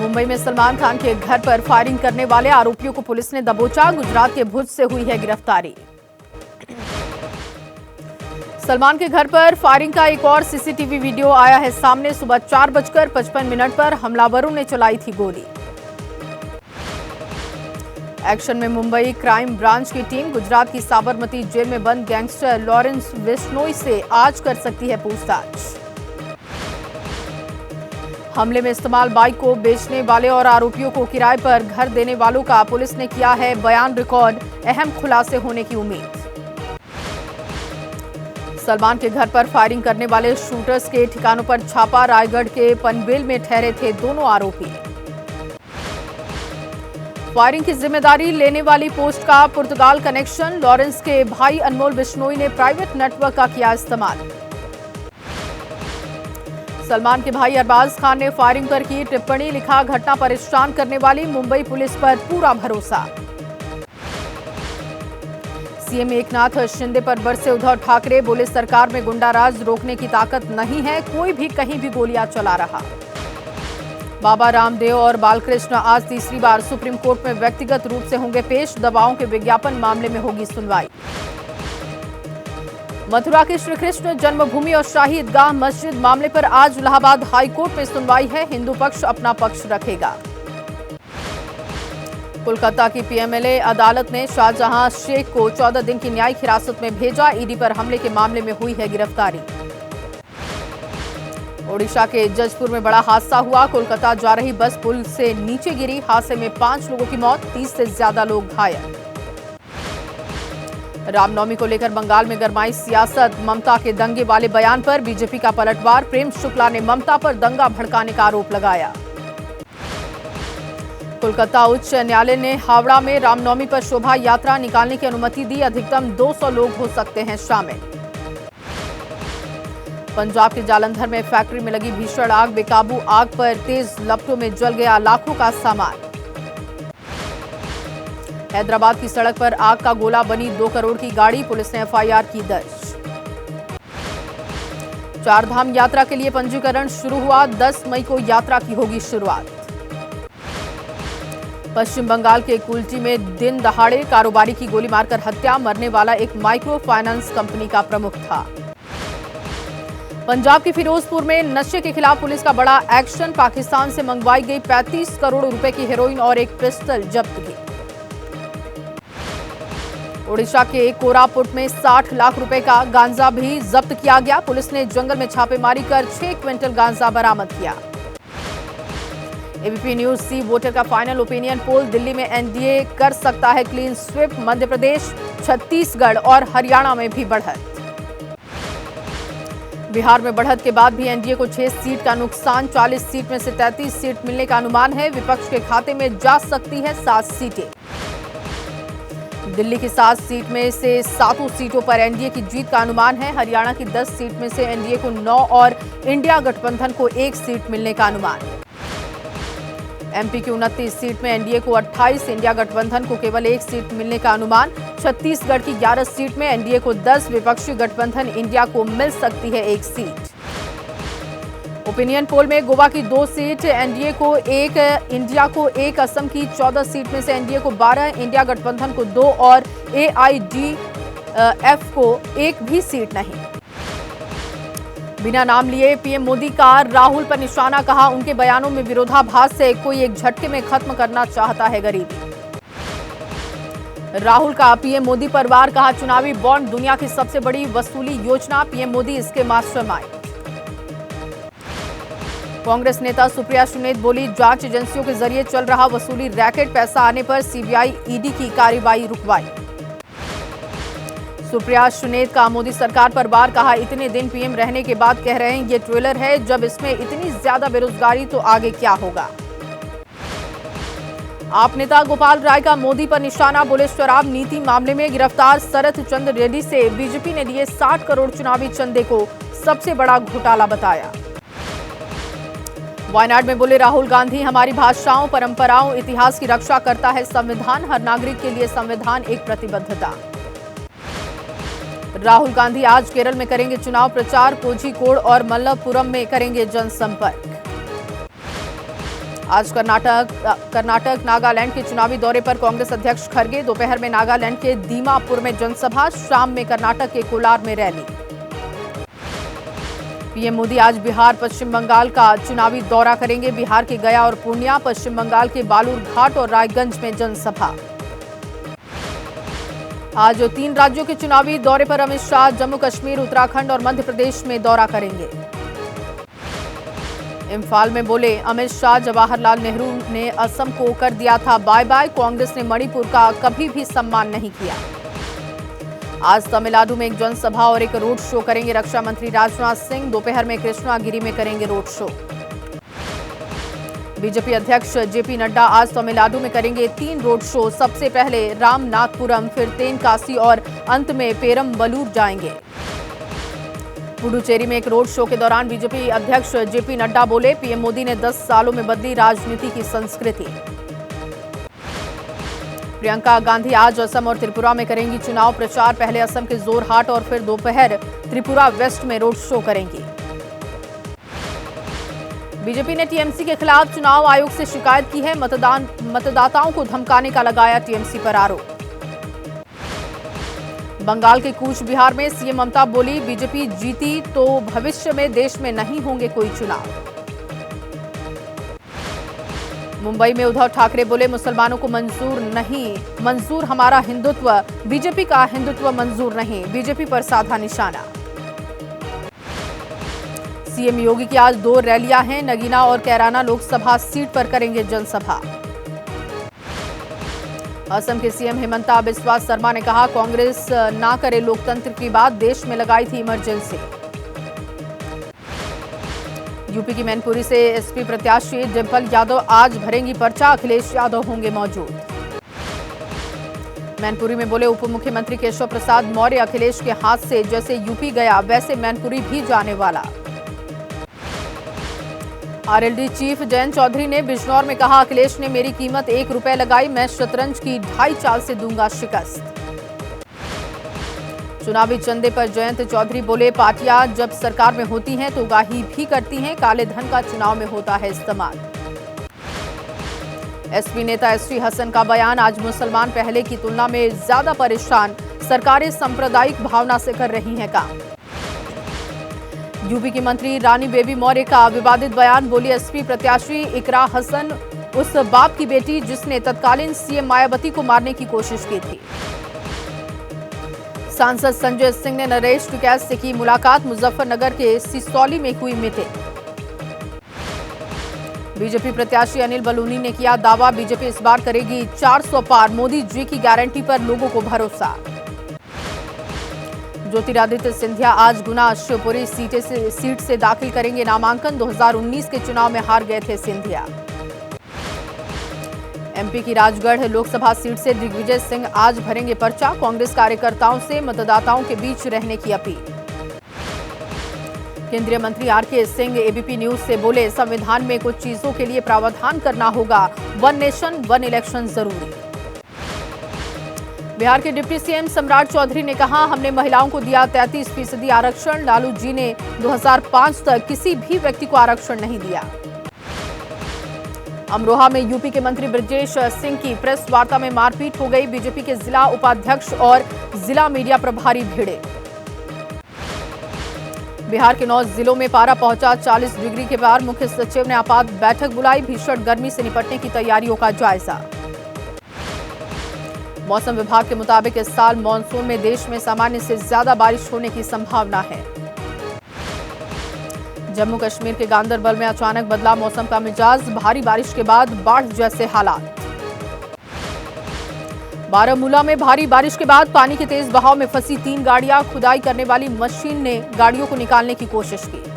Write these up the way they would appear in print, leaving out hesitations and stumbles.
मुंबई में सलमान खान के घर पर फायरिंग करने वाले आरोपियों को पुलिस ने दबोचा। गुजरात के भुज से हुई है गिरफ्तारी। सलमान के घर पर फायरिंग का एक और सीसीटीवी वीडियो आया है सामने। सुबह 4:55 पर हमलावरों ने चलाई थी गोली। एक्शन में मुंबई क्राइम ब्रांच की टीम गुजरात की साबरमती जेल में बंद गैंगस्टर लॉरेंस बिश्नोई से आज कर सकती है पूछताछ। हमले में इस्तेमाल बाइक को बेचने वाले और आरोपियों को किराए पर घर देने वालों का पुलिस ने किया है बयान रिकॉर्ड। अहम खुलासे होने की उम्मीद। सलमान के घर पर फायरिंग करने वाले शूटर्स के ठिकानों पर छापा। रायगढ़ के पनवेल में ठहरे थे दोनों आरोपी। फायरिंग की जिम्मेदारी लेने वाली पोस्ट का पुर्तगाल कनेक्शन। लॉरेंस के भाई अनमोल बिश्नोई ने प्राइवेट नेटवर्क का किया इस्तेमाल। सलमान के भाई अरबाज खान ने फायरिंग पर की टिप्पणी। लिखा, घटना परेशान करने वाली मुंबई पुलिस पर पूरा भरोसा। सीएम एकनाथ शिंदे पर बरसे उद्धव ठाकरे। बोले, सरकार में गुंडाराज रोकने की ताकत नहीं है, कोई भी कहीं भी गोलियां चला रहा। बाबा रामदेव और बालकृष्ण आज तीसरी बार सुप्रीम कोर्ट में व्यक्तिगत रूप से होंगे पेश। दवाओं के विज्ञापन मामले में होगी सुनवाई। मथुरा के श्री कृष्ण जन्मभूमि और शाही ईदगाह मस्जिद मामले पर आज इलाहाबाद हाई कोर्ट में सुनवाई है। हिंदू पक्ष अपना पक्ष रखेगा। कोलकाता की पीएमएलए अदालत ने शाहजहां शेख को 14 दिन की न्यायिक हिरासत में भेजा। ईडी पर हमले के मामले में हुई है गिरफ्तारी। ओडिशा के जजपुर में बड़ा हादसा हुआ। कोलकाता जा रही बस पुल से नीचे गिरी। हादसे में 5 लोगों की मौत, 30 से ज्यादा लोग घायल। रामनवमी को लेकर बंगाल में गरमाई सियासत। ममता के दंगे वाले बयान पर बीजेपी का पलटवार। प्रेम शुक्ला ने ममता पर दंगा भड़काने का आरोप लगाया। कोलकाता उच्च न्यायालय ने हावड़ा में रामनवमी पर शोभा यात्रा निकालने की अनुमति दी। अधिकतम 200 लोग हो सकते हैं शामिल। पंजाब के जालंधर में फैक्ट्री में लगी भीषण आग। बेकाबू आग पर तेज लपटों में जल गया लाखों का सामान। हैदराबाद की सड़क पर आग का गोला बनी 2 करोड़ की गाड़ी। पुलिस ने एफआईआर की दर्ज। 4 धाम यात्रा के लिए पंजीकरण शुरू हुआ। 10 मई को यात्रा की होगी शुरुआत। पश्चिम बंगाल के कुल्टी में दिन दहाड़े कारोबारी की गोली मारकर हत्या। मरने वाला एक माइक्रो फाइनेंस कंपनी का प्रमुख था। पंजाब के फिरोजपुर में नशे के खिलाफ पुलिस का बड़ा एक्शन। पाकिस्तान से मंगवाई गई 35 करोड़ रुपए की हेरोइन और एक पिस्टल जब्त की। ओडिशा के कोरापुट में 60 लाख रुपए का गांजा भी जब्त किया गया। पुलिस ने जंगल में छापेमारी कर 6 क्विंटल गांजा बरामद किया। एबीपी न्यूज सी वोटर का फाइनल ओपिनियन पोल। दिल्ली में एनडीए कर सकता है क्लीन स्वीप। मध्य प्रदेश, छत्तीसगढ़ और हरियाणा में भी बढ़त। बिहार में बढ़त के बाद भी एनडीए को 6 सीट का नुकसान। 40 सीट में से 33 सीट मिलने का अनुमान है। विपक्ष के खाते में जा सकती है 7 सीटें। दिल्ली की 7 सीट में से 7 सीटों पर एनडीए की जीत का अनुमान है। हरियाणा की 10 सीट में से एनडीए को 9 और इंडिया गठबंधन को 1 सीट मिलने का अनुमान। एमपी की 29 सीट में एनडीए को 28, इंडिया गठबंधन को केवल 1 सीट मिलने का अनुमान। छत्तीसगढ़ की 11 सीट में एनडीए को 10, विपक्षी गठबंधन इंडिया को मिल सकती है 1 सीट। ओपिनियन पोल में गोवा की 2 सीट एनडीए को 1, इंडिया को 1, असम की 14 सीट में से एनडीए को 12, इंडिया गठबंधन को 2 और एआईडीएफ को 1 भी सीट नहीं। बिना नाम लिए पीएम मोदी का राहुल पर निशाना। कहा, उनके बयानों में विरोधाभास से कोई एक झटके में खत्म करना चाहता है गरीबी। राहुल का पीएम मोदी पर वार। कहा, चुनावी बॉन्ड दुनिया की सबसे बड़ी वसूली योजना। पीएम मोदी इसके मास्टरमाइंड। कांग्रेस नेता सुप्रिया सुनेत बोली, जांच एजेंसियों के जरिए चल रहा वसूली रैकेट। पैसा आने पर सीबीआई ईडी की कार्रवाई रुकवाई। सुप्रिया सुनेत का मोदी सरकार पर वार। कहा, इतने दिन पीएम रहने के बाद कह रहे हैं ये ट्रेलर है। जब इसमें इतनी ज्यादा बेरोजगारी तो आगे क्या होगा। आप नेता गोपाल राय का मोदी पर निशाना। बोले, शराब नीति मामले में गिरफ्तार शरत चंद्र रेड्डी से बीजेपी ने लिए 60 करोड़ चुनावी चंदे को सबसे बड़ा घोटाला बताया। वायनाड में बोले राहुल गांधी, हमारी भाषाओं, परंपराओं, इतिहास की रक्षा करता है संविधान। हर नागरिक के लिए संविधान एक प्रतिबद्धता। राहुल गांधी आज केरल में करेंगे चुनाव प्रचार। कोझिकोड और मल्लपुरम में करेंगे जनसंपर्क। आज कर्नाटक नागालैंड के चुनावी दौरे पर कांग्रेस अध्यक्ष खड़गे। दोपहर में नागालैंड के दीमापुर में जनसभा, शाम में कर्नाटक के कोलार में रैली। पीएम मोदी आज बिहार पश्चिम बंगाल का चुनावी दौरा करेंगे। बिहार के गया और पूर्णिया, पश्चिम बंगाल के बालूरघाट और रायगंज में जनसभा। आज 3 राज्यों के चुनावी दौरे पर अमित शाह जम्मू कश्मीर, उत्तराखंड और मध्य प्रदेश में दौरा करेंगे। इम्फाल में बोले अमित शाह, जवाहरलाल नेहरू ने असम को कर दिया था बाय बाय, कांग्रेस ने मणिपुर का कभी भी सम्मान नहीं किया। आज तमिलनाडु में एक जनसभा और एक रोड शो करेंगे रक्षा मंत्री राजनाथ सिंह। दोपहर में कृष्णागिरी में करेंगे रोड शो। बीजेपी अध्यक्ष जेपी नड्डा आज तमिलनाडु में करेंगे 3 रोड शो। सबसे पहले रामनाथपुरम, फिर तेनकासी और अंत में पेरम्बलूर जाएंगे। पुडुचेरी में एक रोड शो के दौरान बीजेपी अध्यक्ष जेपी नड्डा बोले, पीएम मोदी ने 10 सालों में बदली राजनीति की संस्कृति। प्रियंका गांधी आज असम और त्रिपुरा में करेंगी चुनाव प्रचार। पहले असम के जोरहाट और फिर दोपहर त्रिपुरा वेस्ट में रोड शो करेंगी। बीजेपी ने टीएमसी के खिलाफ चुनाव आयोग से शिकायत की है। मतदाताओं को धमकाने का लगाया टीएमसी पर आरोप। बंगाल के कूच बिहार में सीएम ममता बोली, बीजेपी जीती तो भविष्य में देश में नहीं होंगे कोई चुनाव। मुंबई में उद्धव ठाकरे बोले, मुसलमानों को मंजूर हमारा हिंदुत्व, बीजेपी का हिंदुत्व मंजूर नहीं। बीजेपी पर साधा निशाना। सीएम योगी की आज 2 रैलियां हैं। नगीना और कैराना लोकसभा सीट पर करेंगे जनसभा। असम के सीएम हिमंता बिस्वा शर्मा ने कहा, कांग्रेस ना करे लोकतंत्र की बात, देश में लगाई थी इमरजेंसी। यूपी की मैनपुरी से एसपी प्रत्याशी डिंपल यादव आज भरेंगी पर्चा। अखिलेश यादव होंगे मौजूद। मैनपुरी में बोले उप मुख्यमंत्री केशव प्रसाद मौर्य, अखिलेश के हाथ से जैसे यूपी गया वैसे मैनपुरी भी जाने वाला। आरएलडी चीफ जयंत चौधरी ने बिजनौर में कहा, अखिलेश ने मेरी कीमत 1 रुपए लगाई, मैं शतरंज की 2.5 चाल से दूंगा शिकस्त। चुनावी चंदे पर जयंत चौधरी बोले, पार्टियां जब सरकार में होती हैं तो उगाही भी करती हैं, काले धन का चुनाव में होता है इस्तेमाल। एसपी नेता एसटी हसन का बयान, आज मुसलमान पहले की तुलना में ज्यादा परेशान, सरकारें सांप्रदायिक भावना से कर रही हैं काम। यूपी की मंत्री रानी बेबी मौर्य का विवादित बयान, बोली एसपी प्रत्याशी इकरा हसन उस बाप की बेटी जिसने तत्कालीन सीएम मायावती को मारने की कोशिश की थी। सांसद संजय सिंह ने नरेश टिकैत से की मुलाकात, मुजफ्फरनगर के सिसौली में हुई मीटिंग। बीजेपी प्रत्याशी अनिल बलूनी ने किया दावा, बीजेपी इस बार करेगी 400 पार, मोदी जी की गारंटी पर लोगों को भरोसा। ज्योतिरादित्य सिंधिया आज गुना शिवपुरी सीट से दाखिल करेंगे नामांकन। 2019 के चुनाव में हार गए थे सिंधिया। एमपी की राजगढ़ लोकसभा सीट से दिग्विजय सिंह आज भरेंगे पर्चा। कांग्रेस कार्यकर्ताओं से मतदाताओं के बीच रहने की अपील। केंद्रीय मंत्री आरके सिंह एबीपी न्यूज से बोले, संविधान में कुछ चीजों के लिए प्रावधान करना होगा, 1 नेशन 1 इलेक्शन जरूरी। बिहार के डिप्टी सीएम सम्राट चौधरी ने कहा, हमने महिलाओं को दिया 33% आरक्षण, लालू जी ने 2005 तक किसी भी व्यक्ति को आरक्षण नहीं दिया। अमरोहा में यूपी के मंत्री ब्रजेश सिंह की प्रेस वार्ता में मारपीट हो गई। बीजेपी के जिला उपाध्यक्ष और जिला मीडिया प्रभारी भिड़े। बिहार के 9 जिलों में पारा पहुंचा 40 डिग्री के पार। मुख्य सचिव ने आपात बैठक बुलाई, भीषण गर्मी से निपटने की तैयारियों का जायजा। मौसम विभाग के मुताबिक इस साल मानसून में देश में सामान्य से ज्यादा बारिश होने की संभावना है। जम्मू कश्मीर के गांदरबल में अचानक बदला मौसम का मिजाज, भारी बारिश के बाद बाढ़ जैसे हालात। बारामूला में भारी बारिश के बाद पानी के तेज बहाव में फंसी 3 गाड़ियां, खुदाई करने वाली मशीन ने गाड़ियों को निकालने की कोशिश की।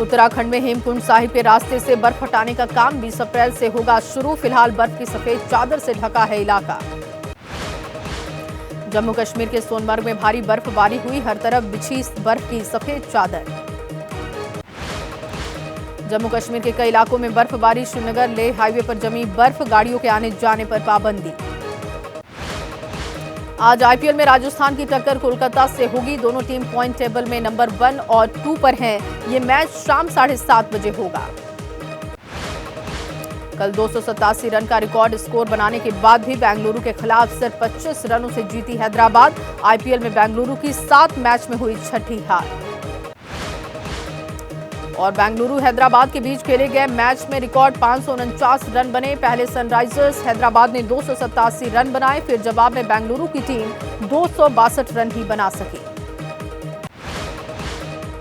उत्तराखंड में हेमकुंड साहिब के रास्ते से बर्फ हटाने का काम 20 अप्रैल से होगा शुरू। फिलहाल बर्फ की सफेद चादर से ढका है इलाका। जम्मू कश्मीर के सोनमर्ग में भारी बर्फबारी हुई, हर तरफ बिछी बर्फ की सफेद चादर। जम्मू कश्मीर के कई इलाकों में बर्फबारी, श्रीनगर लेह हाईवे पर जमी बर्फ, गाड़ियों के आने जाने पर पाबंदी। आज आईपीएल में राजस्थान की टक्कर कोलकाता से होगी। दोनों टीम पॉइंट टेबल में नंबर 1 और 2 पर हैं। ये मैच शाम 7:30 बजे होगा। कल 287 रन का रिकॉर्ड स्कोर बनाने के बाद भी बेंगलुरु के खिलाफ सिर्फ 25 रनों से जीती हैदराबाद। आईपीएल में बेंगलुरु की 7 मैच में हुई छठी हार। और बेंगलुरु हैदराबाद के बीच खेले गए मैच में रिकॉर्ड 549 रन बने। पहले सनराइजर्स हैदराबाद ने 287 रन बनाए, फिर जवाब में बेंगलुरु की टीम 262 रन ही बना सकी।